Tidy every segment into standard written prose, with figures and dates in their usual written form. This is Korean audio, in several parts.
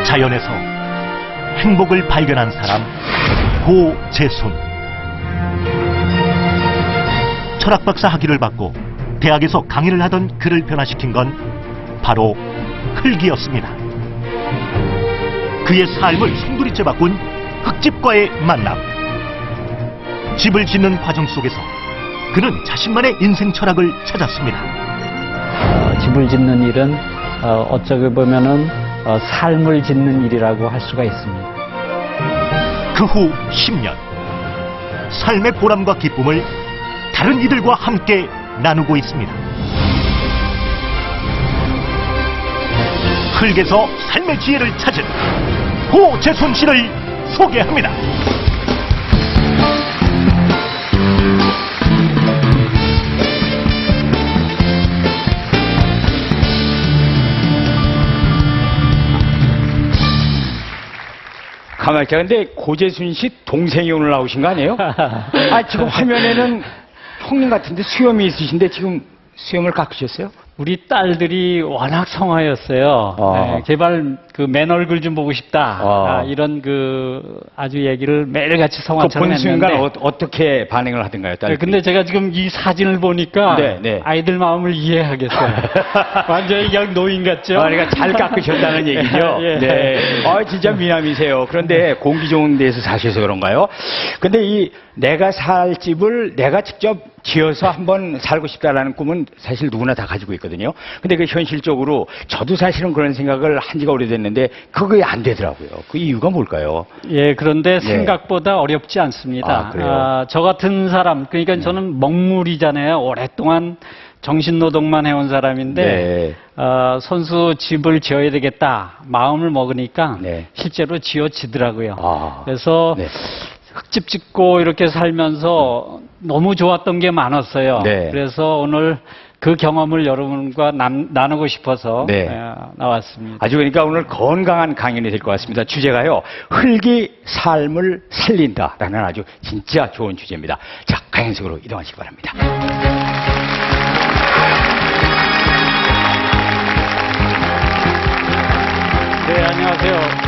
자연에서 행복을 발견한 사람 고재순. 철학박사 학위를 받고 대학에서 강의를 하던 그를 변화시킨 건 바로 흙이었습니다. 그의 삶을 송두리째 바꾼 흙집과의 만남. 집을 짓는 과정 속에서 그는 자신만의 인생 철학을 찾았습니다. 집을 짓는 일은 어쩌게 보면은 삶을 짓는 일이라고 할 수가 있습니다. 그 후 10년, 삶의 보람과 기쁨을 다른 이들과 함께 나누고 있습니다. 흙에서 삶의 지혜를 찾은 고재순 씨를 소개합니다. 가만히 있자. 근데 고재순 씨 동생이 오늘 나오신 거 아니에요? 지금 화면에는 형님 같은데 수염이 있으신데 지금 수염을 깎으셨어요? 우리 딸들이 워낙 성화였어요. 네, 제발 그 맨 얼굴 좀 보고 싶다. 이런 그 아주 얘기를 매일같이 성화처럼 본 순간 했는데. 어떻게 반응을 하던가요, 딸들이? 근데 제가 지금 이 사진을 보니까 네. 아이들 마음을 이해하겠어요. 완전히 그냥 노인 같죠? 그러니까 잘 깎으셨다는 얘기죠. 예. 네. 진짜 미남이세요. 그런데 공기 좋은 데서 사셔서 그런가요? 근데 이 내가 살 집을 내가 직접 지어서 한번 살고 싶다라는 꿈은 사실 누구나 다 가지고 있거든요. 근데 그 현실적으로 저도 사실은 그런 생각을 한 지가 오래됐는데 그게 안 되더라고요. 그 이유가 뭘까요? 예, 그런데 생각보다 어렵지 않습니다. 그래요? 저 같은 사람, 그러니까 저는 먹물이잖아요. 오랫동안 정신노동만 해온 사람인데 선수 집을 지어야 되겠다 마음을 먹으니까 실제로 지어지더라고요. 그래서 흙집 짓고 이렇게 살면서 너무 좋았던 게 많았어요. 그래서 오늘 그 경험을 여러분과 나누고 싶어서 나왔습니다. 아주 그러니까 오늘 건강한 강연이 될 것 같습니다. 주제가요, 흙이 삶을 살린다라는 아주 진짜 좋은 주제입니다. 자, 강연석으로 이동하시기 바랍니다. 네, 안녕하세요.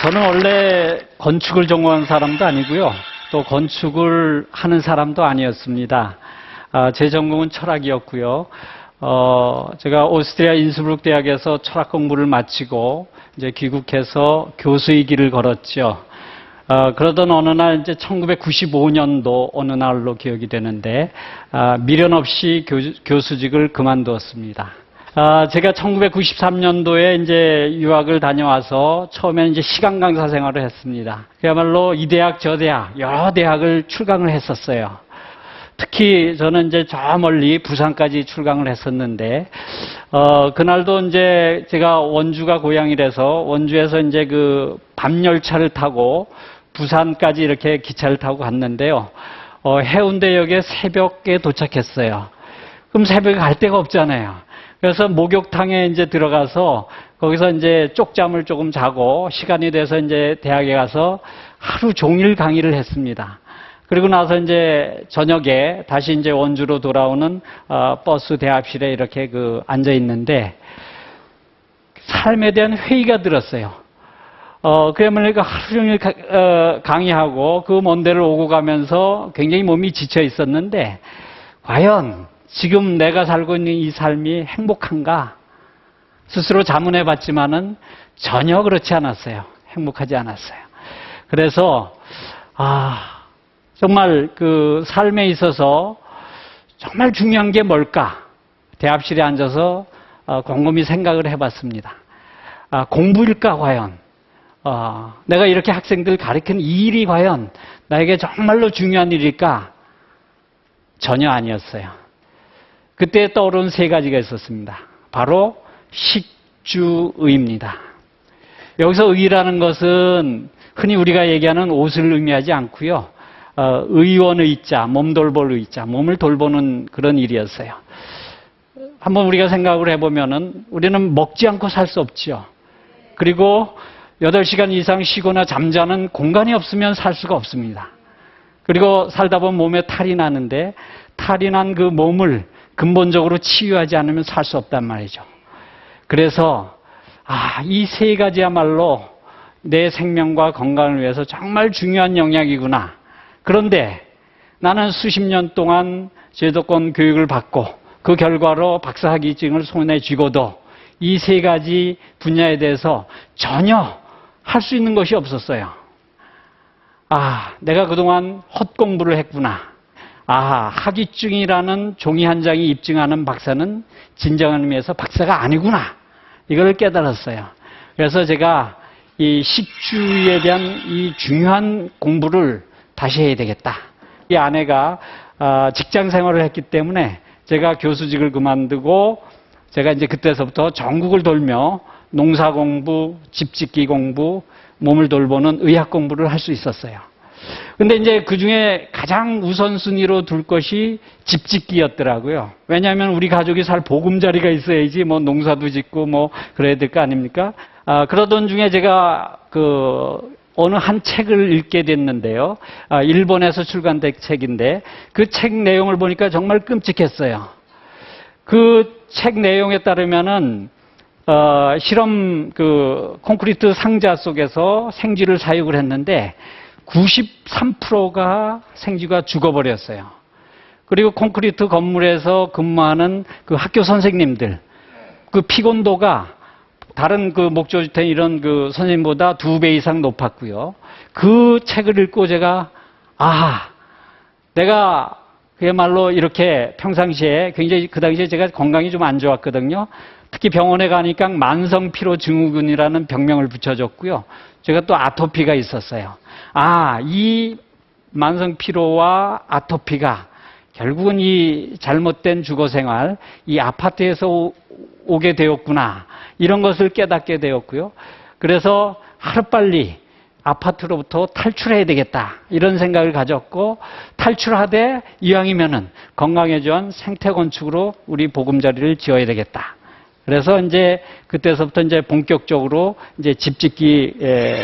저는 원래 건축을 전공한 사람도 아니고요. 또 건축을 하는 사람도 아니었습니다. 제 전공은 철학이었고요. 제가 오스트리아 인스브룩 대학에서 철학 공부를 마치고 이제 귀국해서 교수의 길을 걸었죠. 그러던 어느 날 이제 1995년도 어느 날로 기억이 되는데 미련 없이 교수직을 그만두었습니다. 제가 1993년도에 이제 유학을 다녀와서 처음에는 이제 시간 강사 생활을 했습니다. 그야말로 이 대학 저 대학 여러 대학을 출강을 했었어요. 특히 저는 이제 저 멀리 부산까지 출강을 했었는데 그날도 이제 제가 원주가 고향이라서 원주에서 이제 그 밤 열차를 타고 부산까지 이렇게 기차를 타고 갔는데요. 해운대역에 새벽에 도착했어요. 그럼 새벽에 갈 데가 없잖아요. 그래서 목욕탕에 이제 들어가서 거기서 이제 쪽잠을 조금 자고 시간이 돼서 이제 대학에 가서 하루 종일 강의를 했습니다. 그리고 나서 이제 저녁에 다시 이제 원주로 돌아오는 버스 대합실에 이렇게 앉아 있는데 삶에 대한 회의가 들었어요. 그야말로 하루 종일 강의하고 그 먼 데를 오고 가면서 굉장히 몸이 지쳐 있었는데 과연 지금 내가 살고 있는 이 삶이 행복한가? 스스로 자문해 봤지만은 전혀 그렇지 않았어요. 행복하지 않았어요. 그래서 정말 그 삶에 있어서 정말 중요한 게 뭘까? 대합실에 앉아서 곰곰이 생각을 해봤습니다. 공부일까 과연? 내가 이렇게 학생들 가르치는 이 일이 과연 나에게 정말로 중요한 일일까? 전혀 아니었어요. 그때 떠오른 세 가지가 있었습니다. 바로 식주의입니다. 여기서 의라는 것은 흔히 우리가 얘기하는 옷을 의미하지 않고요. 의원의자, 몸 돌볼 의자, 몸을 돌보는 그런 일이었어요. 한번 우리가 생각을 해보면은 우리는 먹지 않고 살 수 없죠. 그리고 8시간 이상 쉬거나 잠자는 공간이 없으면 살 수가 없습니다. 그리고 살다 보면 몸에 탈이 나는데 탈이 난 그 몸을 근본적으로 치유하지 않으면 살 수 없단 말이죠. 그래서 이 세 가지야말로 내 생명과 건강을 위해서 정말 중요한 영역이구나. 그런데 나는 수십 년 동안 제도권 교육을 받고 그 결과로 박사학위증을 손에 쥐고도 이 세 가지 분야에 대해서 전혀 할 수 있는 것이 없었어요. 내가 그동안 헛공부를 했구나. 학위증이라는 종이 한 장이 입증하는 박사는 진정한 의미에서 박사가 아니구나. 이걸 깨달았어요. 그래서 제가 이 식주에 대한 이 중요한 공부를 다시 해야 되겠다. 이 아내가 직장 생활을 했기 때문에 제가 교수직을 그만두고 제가 이제 그때서부터 전국을 돌며 농사 공부, 집짓기 공부, 몸을 돌보는 의학 공부를 할 수 있었어요. 근데 이제 그 중에 가장 우선순위로 둘 것이 집짓기였더라고요. 왜냐하면 우리 가족이 살 보금자리가 있어야지 뭐 농사도 짓고 뭐 그래야 될 거 아닙니까? 그러던 중에 제가 어느 한 책을 읽게 됐는데요. 일본에서 출간된 책인데 그 책 내용을 보니까 정말 끔찍했어요. 그 책 내용에 따르면은 실험 콘크리트 상자 속에서 생쥐를 사육을 했는데 93%가 생쥐가 죽어버렸어요. 그리고 콘크리트 건물에서 근무하는 그 학교 선생님들, 그 피곤도가 다른 목조주택 이런 선생님보다 2배 이상 높았고요. 그 책을 읽고 제가, 내가 그야말로 이렇게 평상시에 굉장히 그 당시에 제가 건강이 좀 안 좋았거든요. 특히 병원에 가니까 만성피로 증후군이라는 병명을 붙여줬고요. 제가 또 아토피가 있었어요. 이 만성피로와 아토피가 결국은 이 잘못된 주거생활, 이 아파트에서 오게 되었구나. 이런 것을 깨닫게 되었고요. 그래서 하루빨리 아파트로부터 탈출해야 되겠다. 이런 생각을 가졌고, 탈출하되 이왕이면은 건강에 좋은 생태건축으로 우리 보금자리를 지어야 되겠다. 그래서 이제 그때서부터 이제 본격적으로 이제 집짓기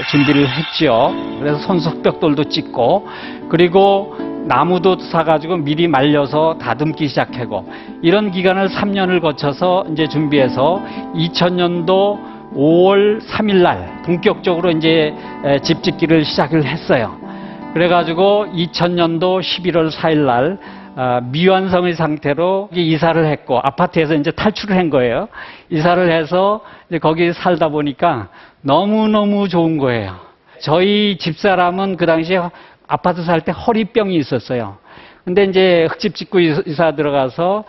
준비를 했죠. 그래서 손석벽돌도 찍고, 그리고 나무도 사가지고 미리 말려서 다듬기 시작하고, 이런 기간을 3년을 거쳐서 이제 준비해서 2000년도 5월 3일 날 본격적으로 이제 집짓기를 시작을 했어요. 그래가지고 2000년도 11월 4일 날 미완성의 상태로 이사를 했고, 아파트에서 이제 탈출을 한 거예요. 이사를 해서 이제 거기 살다 보니까 너무너무 좋은 거예요. 저희 집사람은 그 당시에 아파트 살 때 허리병이 있었어요. 근데 이제 흙집 짓고 이사 들어가서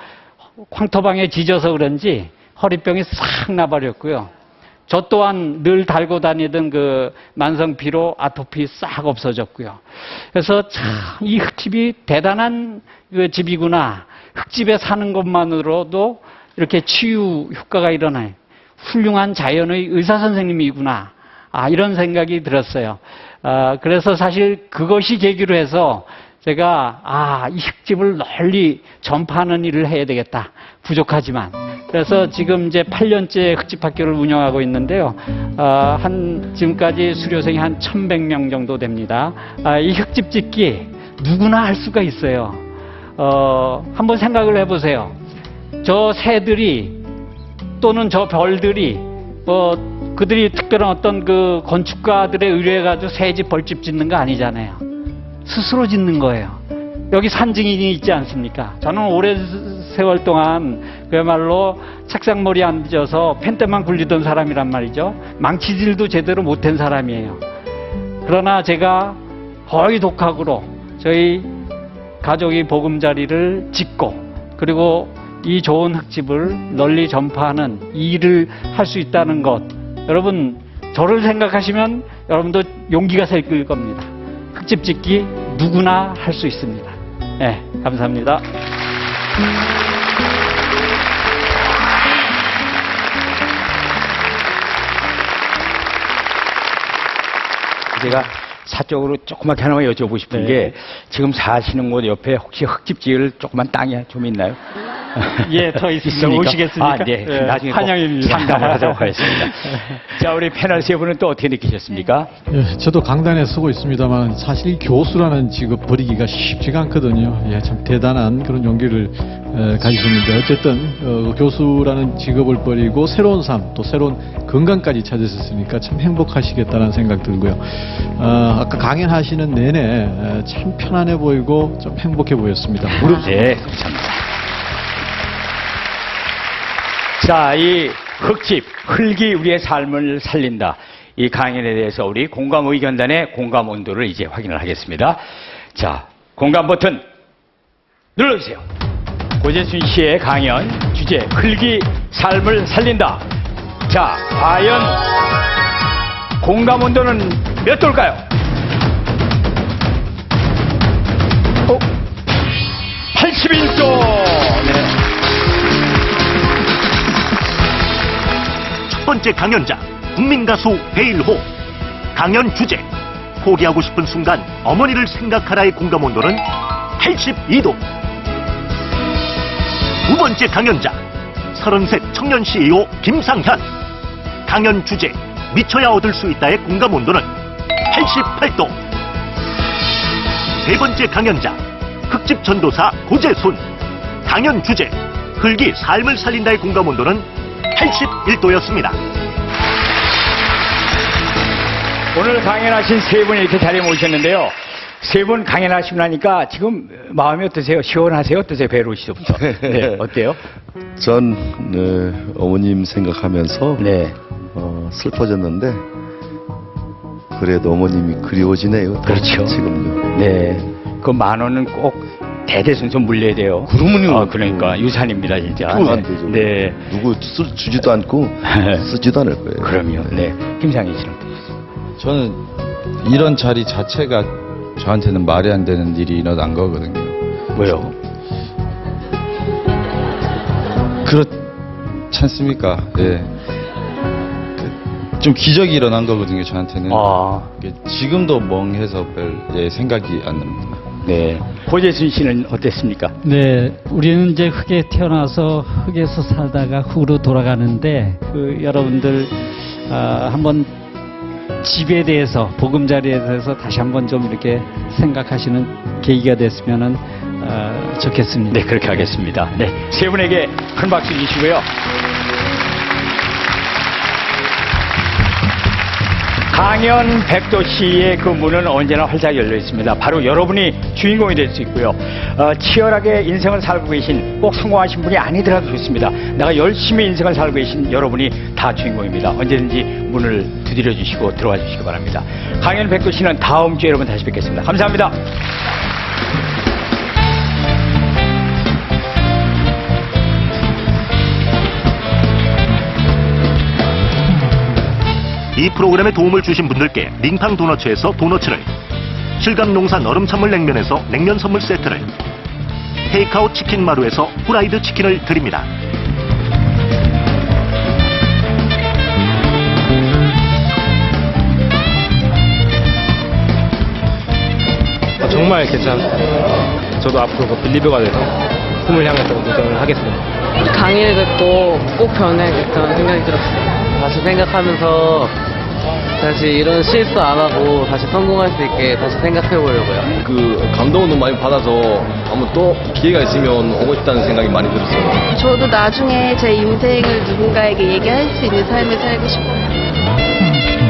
황토방에 짖어서 그런지 허리병이 싹 나버렸고요. 저 또한 늘 달고 다니던 만성피로 아토피 싹 없어졌고요. 그래서 참 이 흙집이 대단한 집이구나. 흙집에 사는 것만으로도 이렇게 치유 효과가 일어나요. 훌륭한 자연의 의사 선생님이구나. 이런 생각이 들었어요. 그래서 사실 그것이 계기로 해서 제가 이 흙집을 널리 전파하는 일을 해야 되겠다. 부족하지만. 그래서 지금 이제 8년째 흙집 학교를 운영하고 있는데요. 지금까지 수료생이 한 1100명 정도 됩니다. 이 흙집 짓기 누구나 할 수가 있어요. 한번 생각을 해보세요. 저 새들이 또는 저 별들이 그들이 특별한 어떤 건축가들에 의뢰해가지고 새집 벌집 짓는 거 아니잖아요. 스스로 짓는 거예요. 여기 산증인이 있지 않습니까? 저는 오랜 세월 동안 그야말로 책상머리에 앉아서 펜대만 굴리던 사람이란 말이죠. 망치질도 제대로 못한 사람이에요. 그러나 제가 거의 독학으로 저희 가족이 보금자리를 짓고, 그리고 이 좋은 흙집을 널리 전파하는 이 일을 할 수 있다는 것, 여러분 저를 생각하시면 여러분도 용기가 생길 겁니다. 흙집 짓기 누구나 할 수 있습니다. 네, 감사합니다. 제가 사적으로 조그맣게 하나만 여쭤보고 싶은 게, 지금 사시는 곳 옆에 혹시 흙집 지을 조그만 땅이 좀 있나요? 예, 더 있습니다. 오시겠습니까? 네. 예, 나중에 환영입니다. 상담을 하도록 하겠습니다. 자, 우리 패널 세 분은 또 어떻게 느끼셨습니까? 예, 저도 강단에 서고 있습니다만 사실 교수라는 직업 버리기가 쉽지가 않거든요. 예, 참 대단한 그런 용기를 가지셨는데, 어쨌든 교수라는 직업을 버리고 새로운 삶, 또 새로운 건강까지 찾으셨으니까 참 행복하시겠다는 생각 들고요. 아까 강연하시는 내내 참 편안해 보이고 좀 행복해 보였습니다. 네, 감사합니다. 자, 이 흙집, 흙이 우리의 삶을 살린다. 이 강연에 대해서 우리 공감의견단의 공감 온도를 이제 확인을 하겠습니다. 자, 공감 버튼 눌러주세요. 고재순 씨의 강연 주제, 흙이 삶을 살린다. 자, 과연 공감 온도는 몇 도일까요? 81도! 네. 첫 번째 강연자 국민 가수 배일호. 강연 주제 포기하고 싶은 순간 어머니를 생각하라의 공감 온도는 82도. 두 번째 강연자 33 청년 CEO 김상현. 강연 주제 미쳐야 얻을 수 있다의 공감 온도는 88도. 세 번째 강연자 흙집 전도사 고재순. 강연 주제 흙이 삶을 살린다의 공감 온도는 81도였습니다. 오늘 강연하신 세 분이 이렇게 자리에 모셨는데요. 세 분 강연하시고 나니까 지금 마음이 어떠세요? 시원하세요? 어떠세요? 배로 씨부터. 네, 어때요? 전 어머님 생각하면서 네. 슬퍼졌는데 그래도 어머님이 그리워지네요. 그렇죠. 지금요. 네. 그 10,000원은 꼭 대대손손 물려야 돼요. 그러면요. 그러니까 유산입니다, 진짜. 그건 안 되죠. 네. 누구 주지도 않고 쓰지도 않을 거예요. 그럼요. 네. 김상희 씨는. 저는 이런 자리 자체가 저한테는 말이 안 되는 일이 일어난 거거든요. 왜요? 그렇지 않습니까? 예. 좀 기적이 일어난 거거든요, 저한테는. 아, 이게 지금도 멍해서 별 생각이 안 납니다. 네. 고재순 씨는 어땠습니까? 네, 우리는 이제 흙에 태어나서 흙에서 살다가 흙으로 돌아가는데 여러분들 한번 집에 대해서 보금자리에 대해서 다시 한번 좀 이렇게 생각하시는 계기가 됐으면은 좋겠습니다. 네, 그렇게 하겠습니다. 네. 세 분에게 큰 박수 주시고요. 강연 백도시의 그 문은 언제나 활짝 열려 있습니다. 바로 여러분이 주인공이 될 수 있고요. 치열하게 인생을 살고 계신, 꼭 성공하신 분이 아니더라도 좋습니다. 내가 열심히 인생을 살고 계신 여러분이 다 주인공입니다. 언제든지 문을 두드려 주시고 들어와 주시기 바랍니다. 강연 백도시는 다음 주에 여러분 다시 뵙겠습니다. 감사합니다. 이 프로그램에 도움을 주신 분들께 링팡 도너츠에서 도너츠를, 실감농산 얼음찬물 냉면에서 냉면 선물 세트를, 테이크아웃 치킨 마루에서 후라이드 치킨을 드립니다. 정말 괜찮아요. 저도 앞으로 그 빌리버가 돼서 꿈을 향해서 도전을 하겠습니다. 강의를 듣고 꼭 변해야겠다는 생각이 들었어요. 다시 생각하면서 다시 이런 실수 안 하고 다시 성공할 수 있게 다시 생각해 보려고요. 그 감동을 너무 많이 받아서 한번 또 기회가 있으면 오고 싶다는 생각이 많이 들었어요. 저도 나중에 제 인생을 누군가에게 얘기할 수 있는 삶을 살고 싶어요.